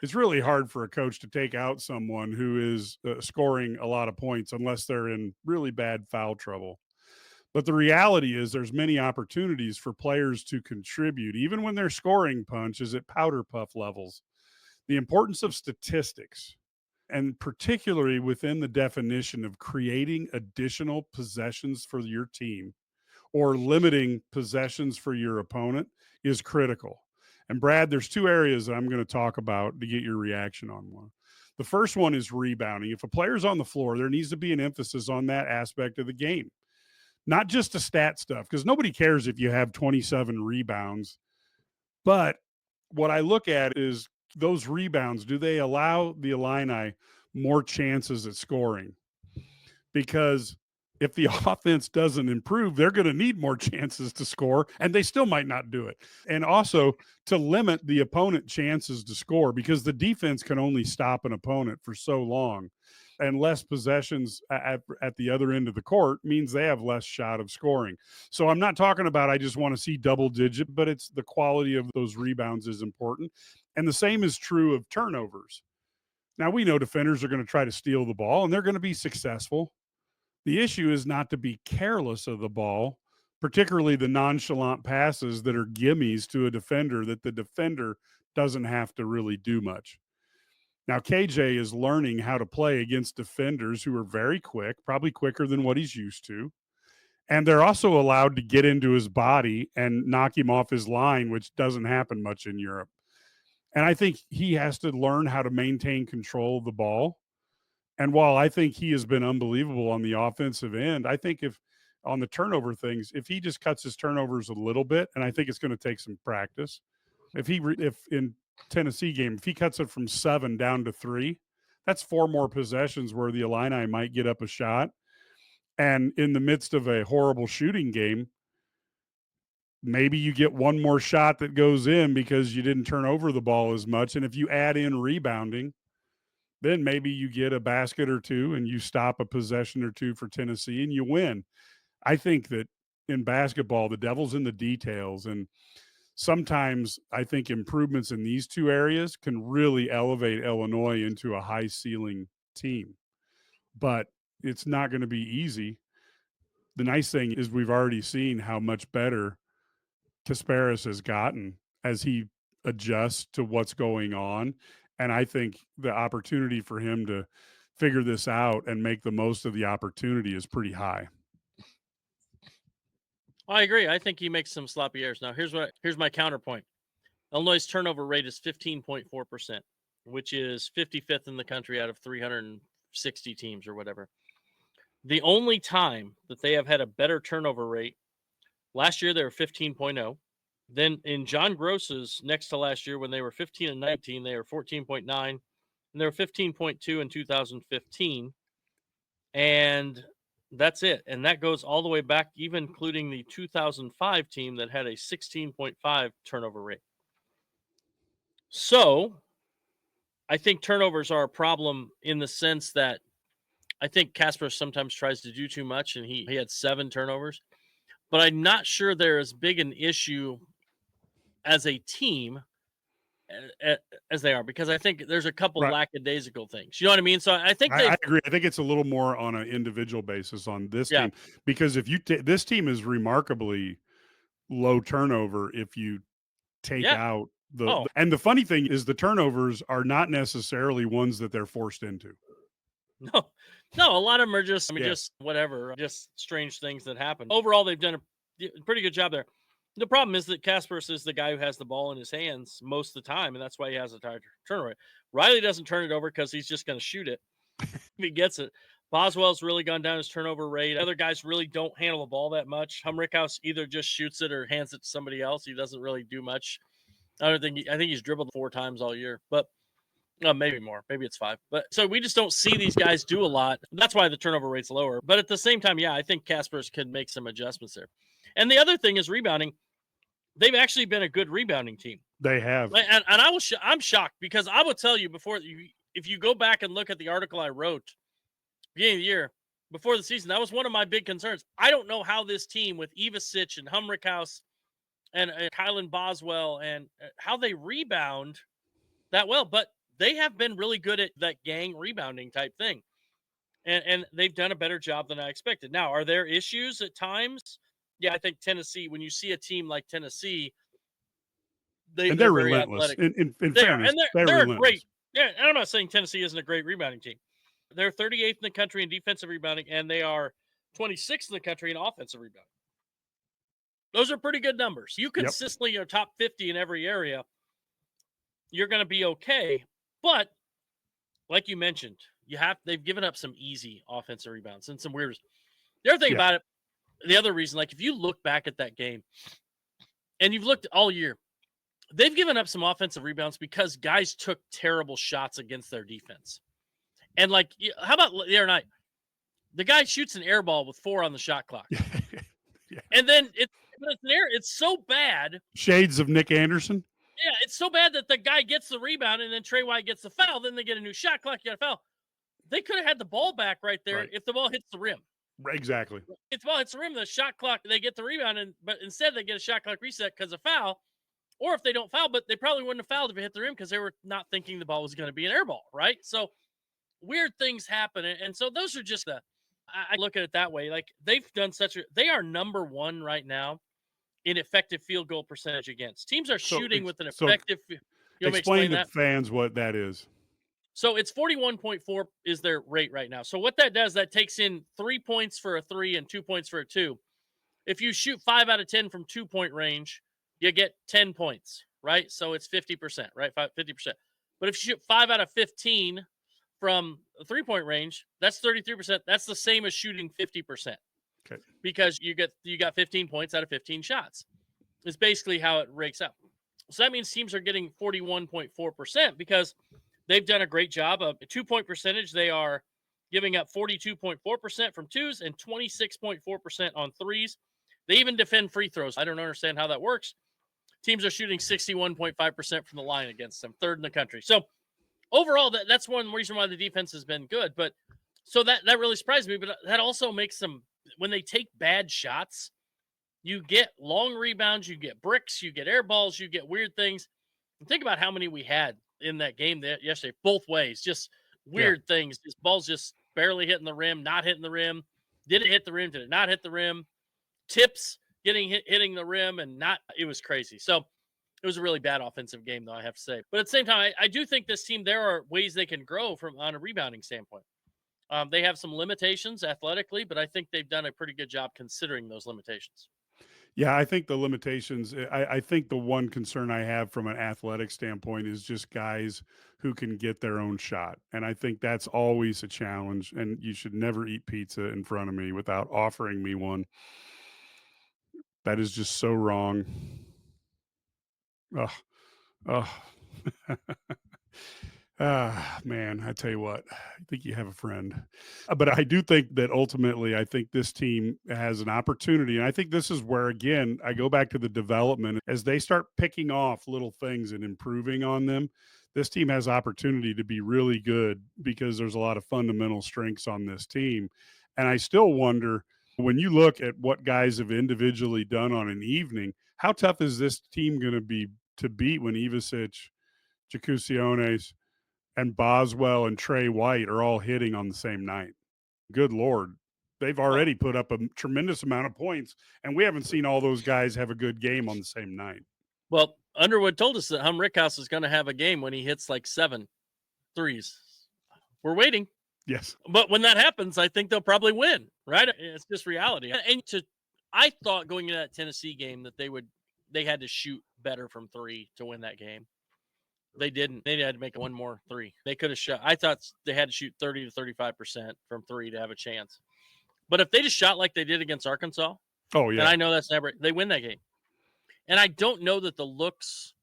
Speaker 1: It's really hard for a coach to take out someone who is scoring a lot of points unless they're in really bad foul trouble. But the reality is there's many opportunities for players to contribute, even when their scoring punch is at powder puff levels. The importance of statistics and particularly within the definition of creating additional possessions for your team or limiting possessions for your opponent is critical. And Brad, there's two areas that I'm going to talk about to get your reaction on one. The first one is rebounding. If a player's on the floor, there needs to be an emphasis on that aspect of the game, not just the stat stuff, because nobody cares if you have 27 rebounds. But what I look at is those rebounds. Do they allow the Illini more chances at scoring? Because if the offense doesn't improve, they're going to need more chances to score, and they still might not do it. And also to limit the opponent chances to score, because the defense can only stop an opponent for so long. And less possessions at the other end of the court means they have less shot of scoring. So I'm not talking about I just want to see double digit, but it's the quality of those rebounds is important. And the same is true of turnovers. Now, we know defenders are going to try to steal the ball, and they're going to be successful. The issue is not to be careless of the ball, particularly the nonchalant passes that are gimmies to a defender that the defender doesn't have to really do much. Now, KJ is learning how to play against defenders who are very quick, probably quicker than what he's used to. And they're also allowed to get into his body and knock him off his line, which doesn't happen much in Europe. And I think he has to learn how to maintain control of the ball. And while I think he has been unbelievable on the offensive end, I think if on the turnover things, if he just cuts his turnovers a little bit, and I think it's going to take some practice. If in Tennessee game, if he cuts it from 7 down to 3, that's 4 more possessions where the Illini might get up a shot. And in the midst of a horrible shooting game, maybe you get one more shot that goes in because you didn't turn over the ball as much. And if you add in rebounding, then maybe you get a basket or two and you stop a possession or two for Tennessee and you win. I think that in basketball, the devil's in the details. And sometimes I think improvements in these two areas can really elevate Illinois into a high ceiling team. But it's not going to be easy. The nice thing is we've already seen how much better Kasparis has gotten as he adjusts to what's going on. And I think the opportunity for him to figure this out and make the most of the opportunity is pretty high.
Speaker 2: I agree. I think he makes some sloppy errors. Now, here's my counterpoint. Illinois' turnover rate is 15.4%, which is 55th in the country out of 360 teams or whatever. The only time that they have had a better turnover rate, last year they were 15.0. Then in John Gross's next to last year, when they were 15 and 19, they were 14.9, and they were 15.2 in 2015. And that's it. And that goes all the way back, even including the 2005 team that had a 16.5 turnover rate. So I think turnovers are a problem in the sense that I think Casper sometimes tries to do too much, and he had 7 turnovers. But I'm not sure they're as big an issue as a team as they are, because I think there's a couple
Speaker 1: Right.
Speaker 2: lackadaisical things. You know what I mean? So I think
Speaker 1: I agree. I think it's a little more on an individual basis on this team, because if you this team is remarkably low turnover if you take out and the funny thing is the turnovers are not necessarily ones that they're forced into.
Speaker 2: No, a lot of them are just, just whatever, just strange things that happen. Overall, they've done a pretty good job there. The problem is that Kasparis is the guy who has the ball in his hands most of the time, and that's why he has a higher turnover rate. Riley doesn't turn it over because he's just going to shoot it if he gets it. Boswell's really gone down his turnover rate. Other guys really don't handle the ball that much. Humrickhouse either just shoots it or hands it to somebody else. He doesn't really do much. I think he's dribbled 4 times all year, but maybe more. Maybe it's 5. But so we just don't see these guys do a lot. That's why the turnover rate's lower. But at the same time, I think Kasparis could make some adjustments there. And the other thing is rebounding. They've actually been a good rebounding team.
Speaker 1: They have.
Speaker 2: And I'm shocked, because I will tell you if you go back and look at the article I wrote beginning of the year before the season, that was one of my big concerns. I don't know how this team with Ivasic and Humrickhouse and Kylan Boswell and how they rebound that well, but they have been really good at that gang rebounding type thing. And they've done a better job than I expected. Now, are there issues at times? Yeah, I think Tennessee, when you see a team like Tennessee, they're
Speaker 1: relentless.
Speaker 2: athletic.
Speaker 1: In fairness,
Speaker 2: they're a great Yeah, and I'm not saying Tennessee isn't a great rebounding team. They're 38th in the country in defensive rebounding, and they are 26th in the country in offensive rebounding. Those are pretty good numbers. You
Speaker 1: Yep.
Speaker 2: consistently are top 50 in every area, you're going to be okay. But like you mentioned, they've given up some easy offensive rebounds and some weird. The other thing
Speaker 1: Yeah.
Speaker 2: about it, the other reason, like if you look back at that game and you've looked all year, they've given up some offensive rebounds because guys took terrible shots against their defense. And like, how about the other night? The guy shoots an air ball with 4 on the shot clock.
Speaker 1: Yeah.
Speaker 2: And then it's so bad.
Speaker 1: Shades of Nick Anderson.
Speaker 2: Yeah, it's so bad that the guy gets the rebound and then Trey White gets the foul. Then they get a new shot clock, you got a foul. They could have had the ball back right there if the ball hits the rim.
Speaker 1: Exactly.
Speaker 2: If the ball hits the rim, the shot clock, they get the rebound, but instead they get a shot clock reset because of foul. Or if they don't foul, but they probably wouldn't have fouled if it hit the rim because they were not thinking the ball was going to be an air ball, right? So weird things happen. And so those are just I look at it that way. Like they've done they are number 1 right now in effective field goal percentage against. Teams are shooting with an effective.
Speaker 1: Explain to fans what that is.
Speaker 2: So it's 41.4 is their rate right now. So what that does, that takes in 3 points for a 3 and 2 points for a 2. If you shoot 5 out of 10 from 2-point range, you get 10 points, right? So it's 50%, right? 50%. But if you shoot 5 out of 15 from a 3-point range, that's 33%. That's the same as shooting 50%.
Speaker 1: Okay.
Speaker 2: Because you got 15 points out of 15 shots. It's basically how it rakes out. So that means teams are getting 41.4% because they've done a great job of a 2-point percentage. They are giving up 42.4% from 2s and 26.4% on 3s. They even defend free throws. I don't understand how that works. Teams are shooting 61.5% from the line against them, 3rd in the country. So overall, that's one reason why the defense has been good. But so that really surprised me. But that also makes them, when they take bad shots, you get long rebounds, you get bricks, you get air balls, you get weird things. And think about how many we had in that game yesterday, both ways, just weird things, just balls just barely hitting the rim, not hitting the rim. Did it hit the rim? Did it not hit the rim? Tips hitting the rim and not, it was crazy. So it was a really bad offensive game, though, I have to say. But at the same time, I do think this team, there are ways they can grow on a rebounding standpoint. They have some limitations athletically, but I think they've done a pretty good job considering those limitations.
Speaker 1: Yeah, I think the limitations, I think the one concern I have from an athletic standpoint is just guys who can get their own shot. And I think that's always a challenge. And you should never eat pizza in front of me without offering me one. That is just so wrong. Oh, oh. Man, I tell you what, I think you have a friend. But I do think that ultimately, I think this team has an opportunity. And I think this is where, again, I go back to the development. As they start picking off little things and improving on them, this team has opportunity to be really good because there's a lot of fundamental strengths on this team. And I still wonder, when you look at what guys have individually done on an evening, how tough is this team going to be to beat when Ivisic, Jacusiones, and Boswell and Trey White are all hitting on the same night? Good Lord. They've already put up a tremendous amount of points, and we haven't seen all those guys have a good game on the same night.
Speaker 2: Well, Underwood told us that Rickhouse is going to have a game when he hits like 7 threes. We're waiting.
Speaker 1: Yes.
Speaker 2: But when that happens, I think they'll probably win, right? It's just reality. And I thought going into that Tennessee game that they had to shoot better from 3 to win that game. They didn't. They had to make one more 3. They could have shot. I thought they had to shoot 30 to 35% from 3 to have a chance. But if they just shot like they did against Arkansas, and I know that's never, they win that game. And I don't know that the looks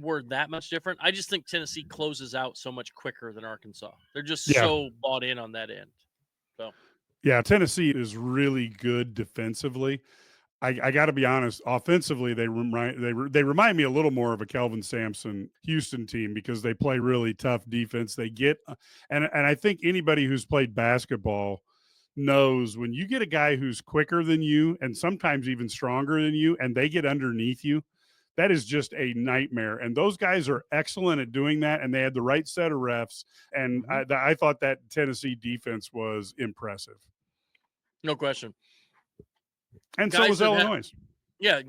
Speaker 2: were that much different. I just think Tennessee closes out so much quicker than Arkansas. They're just so bought in on that end. So,
Speaker 1: yeah, Tennessee is really good defensively. I got to be honest, offensively, they remind me a little more of a Kelvin Sampson Houston team because they play really tough defense. They get, and I think anybody who's played basketball knows when you get a guy who's quicker than you and sometimes even stronger than you, and they get underneath you, that is just a nightmare. And those guys are excellent at doing that, and they had the right set of refs. And I thought that Tennessee defense was impressive.
Speaker 2: No question.
Speaker 1: And guys so was Illinois.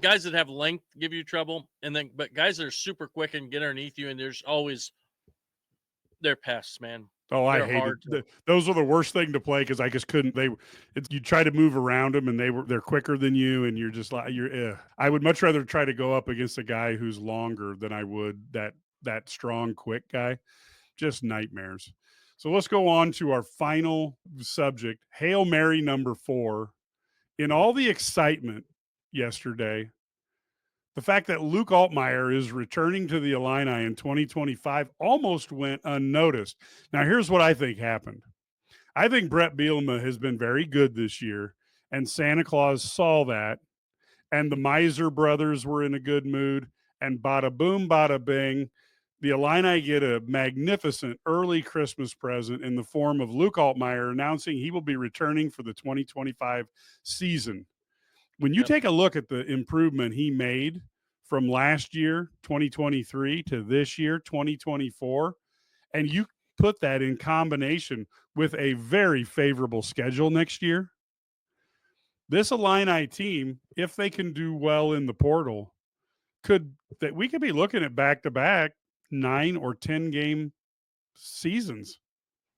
Speaker 2: Guys that have length give you trouble, but guys that are super quick and get underneath you, and there's always They're pests, man.
Speaker 1: Oh, I
Speaker 2: They're
Speaker 1: hated
Speaker 2: hard to.
Speaker 1: those were the worst thing to play because I just couldn't. You try to move around them and they're quicker than you, and you're just like I would much rather try to go up against a guy who's longer than I would that strong, quick guy. Just nightmares. So let's go on to our final subject, Hail Mary number 4. In all the excitement yesterday, the fact that Luke Altmyer is returning to the Illini in 2025 almost went unnoticed. Now, here's what I think happened. I think Brett Bielema has been very good this year, and Santa Claus saw that, and the Miser brothers were in a good mood, and bada boom, bada bing, the Illini get a magnificent early Christmas present in the form of Luke Altmyer announcing he will be returning for the 2025 season. When you
Speaker 2: Yep.
Speaker 1: take a look at the improvement he made from last year, 2023, to this year, 2024, and you put that in combination with a very favorable schedule next year, this Illini team, if they can do well in the portal, we could be looking at back to back 9 or 10 game seasons.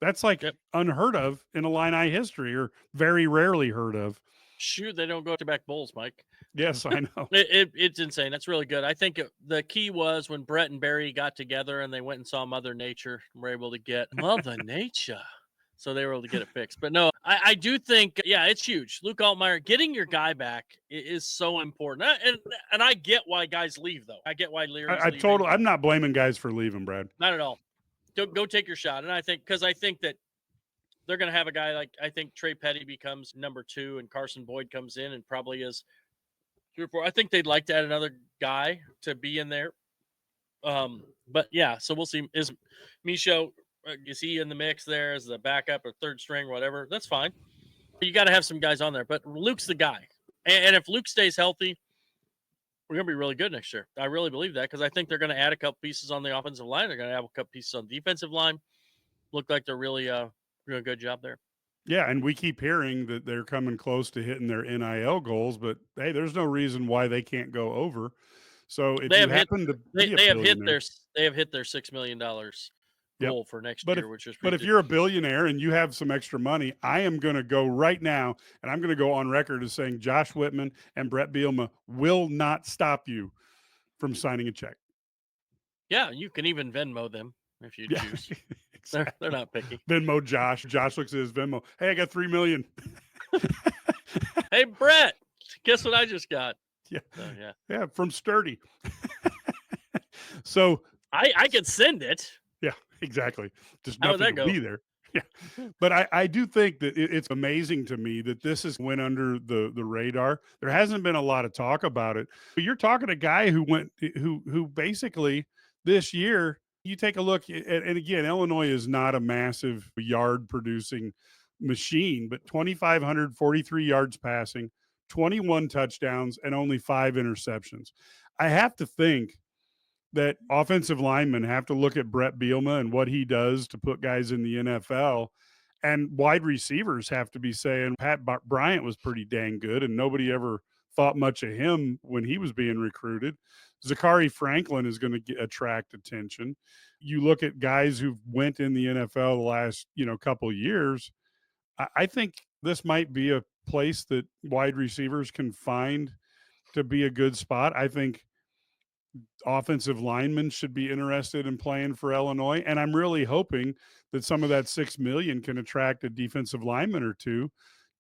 Speaker 1: That's like
Speaker 2: Yep.
Speaker 1: unheard of in Illini history, or very rarely heard of.
Speaker 2: Shoot, they don't go to back bowls, Mike.
Speaker 1: Yes, I know.
Speaker 2: It's insane. That's really good. I think the key was when Brett and Barry got together and they went and saw Mother Nature and were able to get Mother Nature. So they were able to get it fixed. But no, I do think, yeah, it's huge. Luke Altmyer, getting your guy back is so important. And I get why guys leave, though. I get why Leary's leaving.
Speaker 1: I'm not blaming guys for leaving, Brad.
Speaker 2: Not at all. Go take your shot. And I think that they're going to have a guy like, I think Trey Petty becomes number 2 and Carson Boyd comes in and probably is 3 or 4. I think they'd like to add another guy to be in there. But yeah, so we'll see. Is Micho, is he in the mix there as the backup or third string, whatever? That's fine. You got to have some guys on there, but Luke's the guy. And if Luke stays healthy, we're going to be really good next year. I really believe that because I think they're going to add a couple pieces on the offensive line. They're going to have a couple pieces on the defensive line. Look like they're really doing a good job there.
Speaker 1: Yeah, and we keep hearing that they're coming close to hitting their NIL goals, but hey, there's no reason why they can't go over. So if you happen to be a billionaire,
Speaker 2: they have hit their $6 million goal for next year, which is
Speaker 1: but if you're a billionaire and you have some extra money, I am going to go right now, and I'm going to go on record as saying Josh Whitman and Brett Bielema will not stop you from signing a check.
Speaker 2: Yeah, you can even Venmo them if you choose. Exactly. They're not picky.
Speaker 1: Venmo Josh. Josh looks at his Venmo. Hey, I got $3 million.
Speaker 2: Hey, Brett, guess what I just got?
Speaker 1: Yeah.
Speaker 2: So,
Speaker 1: yeah, from Sturdy. So
Speaker 2: I could send it.
Speaker 1: Yeah, exactly. Just
Speaker 2: How would
Speaker 1: nothing
Speaker 2: that
Speaker 1: to
Speaker 2: go?
Speaker 1: be there. Yeah. But I do think that it's amazing to me that this has went under the radar. There hasn't been a lot of talk about it. But you're talking a guy who basically this year, you take a look, and again, Illinois is not a massive yard producing machine, but 2,543 yards passing, 21 touchdowns, and only 5 interceptions. I have to think that offensive linemen have to look at Brett Bielema and what he does to put guys in the NFL. And wide receivers have to be saying Pat Bryant was pretty dang good, and nobody ever thought much of him when he was being recruited. Zachary Franklin is going to attract attention. You look at guys who went in the NFL the last couple years. I think this might be a place that wide receivers can find to be a good spot. I think offensive linemen should be interested in playing for Illinois. And I'm really hoping that some of that $6 million can attract a defensive lineman or two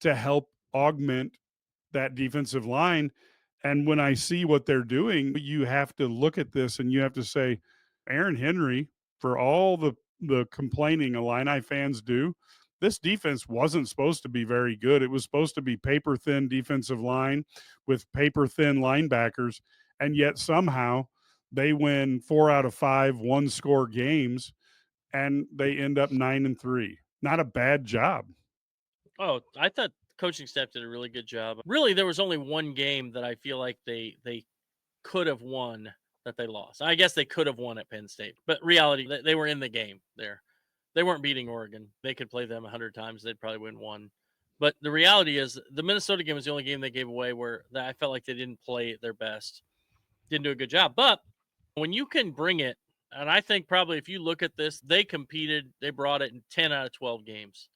Speaker 1: to help augment that defensive line. And when I see what they're doing, you have to look at this and you have to say, Aaron Henry, for all the complaining Illini fans do, this defense wasn't supposed to be very good. It was supposed to be paper thin defensive line with paper thin linebackers. And yet somehow they win 4 out of 5 one-score games, and they end up 9-3. Not a bad job.
Speaker 2: Oh, I thought coaching staff did a really good job. Really, there was only one game that I feel like they could have won that they lost. I guess they could have won at Penn State, but reality, they were in the game there. They weren't beating Oregon. They could play them 100 times. They'd probably win one. But the reality is the Minnesota game was the only game they gave away where I felt like they didn't play their best. Didn't do a good job. But when you can bring it And I think probably if you look at this, they competed, they brought it in 10 out of 12 games.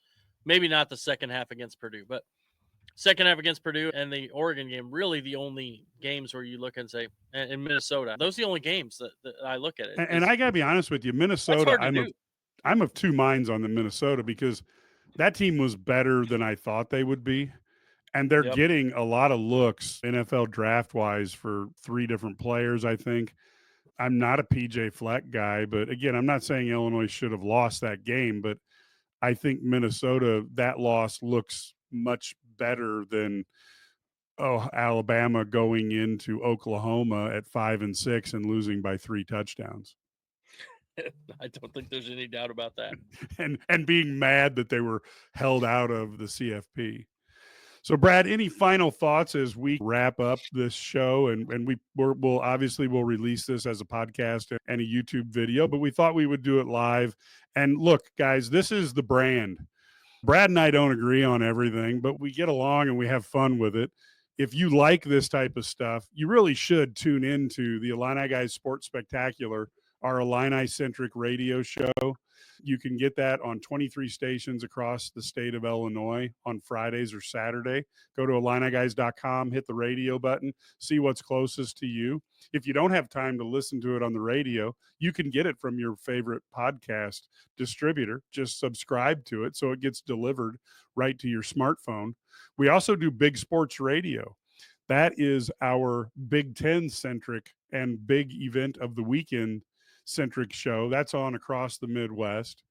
Speaker 2: Maybe not the second half against Purdue, but second half against Purdue and the Oregon game, really the only games where you look and say, and in Minnesota, those are the only games that I look at it
Speaker 1: And
Speaker 2: because
Speaker 1: I got to be honest with you,
Speaker 2: that's
Speaker 1: Minnesota.
Speaker 2: hard to do.
Speaker 1: I'm of two minds on the Minnesota because that team was better than I thought they would be. And they're
Speaker 2: Yep.
Speaker 1: getting a lot of looks NFL draft wise for three different players, I think. I'm not a PJ Fleck guy, but again, I'm not saying Illinois should have lost that game, but I think Minnesota, that loss looks much better than Alabama going into Oklahoma at 5-6 and losing by 3 touchdowns.
Speaker 2: I don't think there's any doubt about that.
Speaker 1: And being mad that they were held out of the CFP. So, Brad, any final thoughts as we wrap up this show? And we'll obviously we'll release this as a podcast and a YouTube video, but we thought we would do it live. And look, guys, this is the brand. Brad and I don't agree on everything, but we get along and we have fun with it. If you like this type of stuff, you really should tune into the Illini Guys Sports Spectacular, our Illini centric radio show. You can get that on 23 stations across the state of Illinois on Fridays or Saturday. Go to IlliniGuys.com, hit the radio button, see what's closest to you. If you don't have time to listen to it on the radio, you can get it from your favorite podcast distributor. Just subscribe to it so it gets delivered right to your smartphone. We also do Big Sports Radio. That is our Big Ten centric and big event of the weekend centric show. That's on across the Midwest.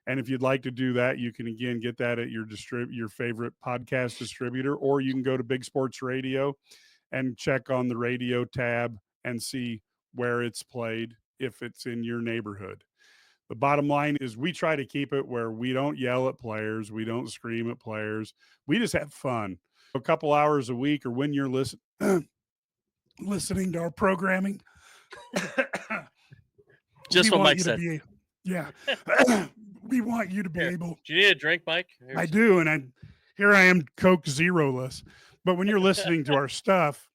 Speaker 1: And if you'd like to do that, you can again get that at your favorite podcast distributor, or you can go to Big Sports Radio and check on the radio tab and see where it's played if it's in your neighborhood. The bottom line is we try to keep it where we don't yell at players, we don't scream at players. We just have fun. A couple hours a week or when you're listening to our programming, we
Speaker 2: Just what
Speaker 1: want
Speaker 2: Mike
Speaker 1: you to
Speaker 2: said.
Speaker 1: be yeah. We want you to be
Speaker 2: Here,
Speaker 1: able.
Speaker 2: do you need a drink, Mike?
Speaker 1: I do, and here I am, Coke Zero-less. But when you're listening to our stuff,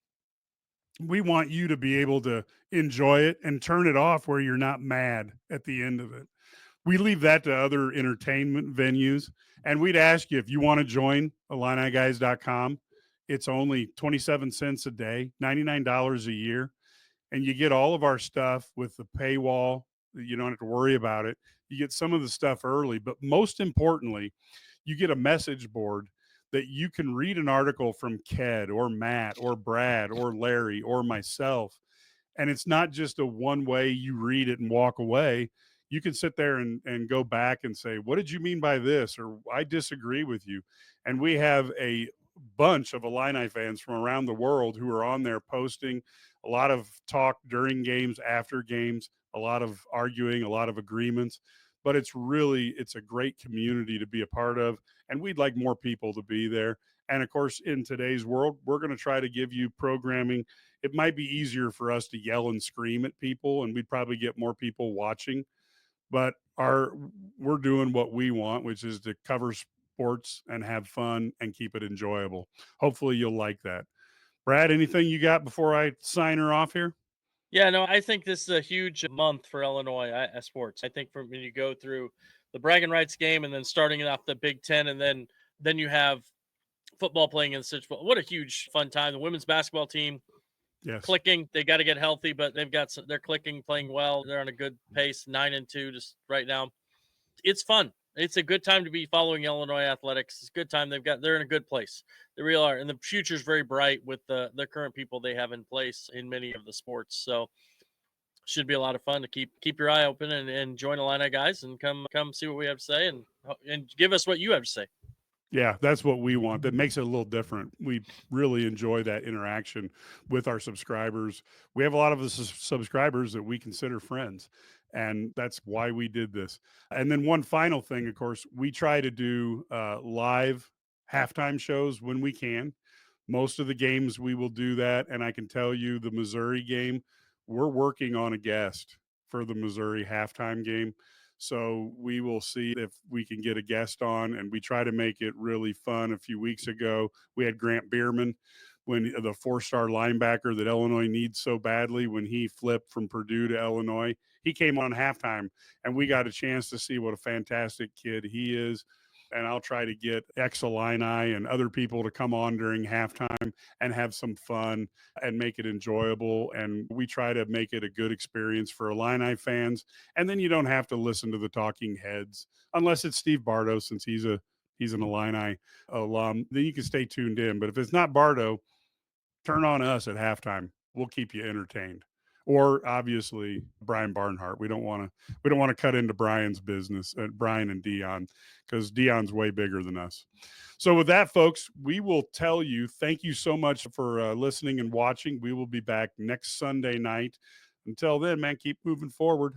Speaker 1: we want you to be able to enjoy it and turn it off where you're not mad at the end of it. We leave that to other entertainment venues, and we'd ask you if you want to join IlliniGuys.com. It's only 27 cents a day, $99 a year, and you get all of our stuff with the paywall. You don't have to worry about it. You get some of the stuff early, but most importantly, you get a message board that you can read an article from Ked or Matt or Brad or Larry or myself. And it's not just a one way you read it and walk away. You can sit there and go back and say, what did you mean by this? Or I disagree with you. And we have a bunch of Illini fans from around the world who are on there posting a lot of talk during games, after games, a lot of arguing, a lot of agreements. But it's a great community to be a part of. And we'd like more people to be there. And of course, in today's world, we're going to try to give you programming. It might be easier for us to yell and scream at people, and we'd probably get more people watching. But we're doing what we want, which is to cover sports and have fun and keep it enjoyable. Hopefully, you'll like that. Brad, anything you got before I sign her off here?
Speaker 2: Yeah, no, I think this is a huge month for Illinois sports. I think from when you go through the bragging rights game and then starting it off the Big Ten, and then you have football playing in such what a huge fun time. The women's basketball team
Speaker 1: Yes.
Speaker 2: clicking. They got to get healthy, but they're clicking, playing well. They're on a good pace, 9-2 just right now. It's fun. It's a good time to be following Illinois athletics. It's a good time. They're in a good place. They really are, and the future's very bright with the current people they have in place in many of the sports. So should be a lot of fun to keep your eye open and join Illini Guys and come see what we have to say and give us what you have to say.
Speaker 1: Yeah, that's what we want. That makes it a little different. We really enjoy that interaction with our subscribers. We have a lot of the subscribers that we consider friends, and that's why we did this. And then one final thing, of course, we try to do live halftime shows when we can. Most of the games we will do that, and I can tell you the Missouri game, we're working on a guest for the Missouri halftime game. So we will see if we can get a guest on, and we try to make it really fun. A few weeks ago, we had Grant Bierman, when the 4-star linebacker that Illinois needs so badly, when he flipped from Purdue to Illinois, he came on halftime, and we got a chance to see what a fantastic kid he is. And I'll try to get ex-Illini and other people to come on during halftime and have some fun and make it enjoyable. And we try to make it a good experience for Illini fans. And then you don't have to listen to the talking heads unless it's Steve Bardo, since he's an Illini alum. Then you can stay tuned in. But if it's not Bardo, turn on us at halftime. We'll keep you entertained. Or obviously Brian Barnhart. We don't want to cut into Brian's business, Brian and Dion, because Dion's way bigger than us. So with that, folks, we will tell you thank you so much for listening and watching. We will be back next Sunday night. Until then, man, keep moving forward.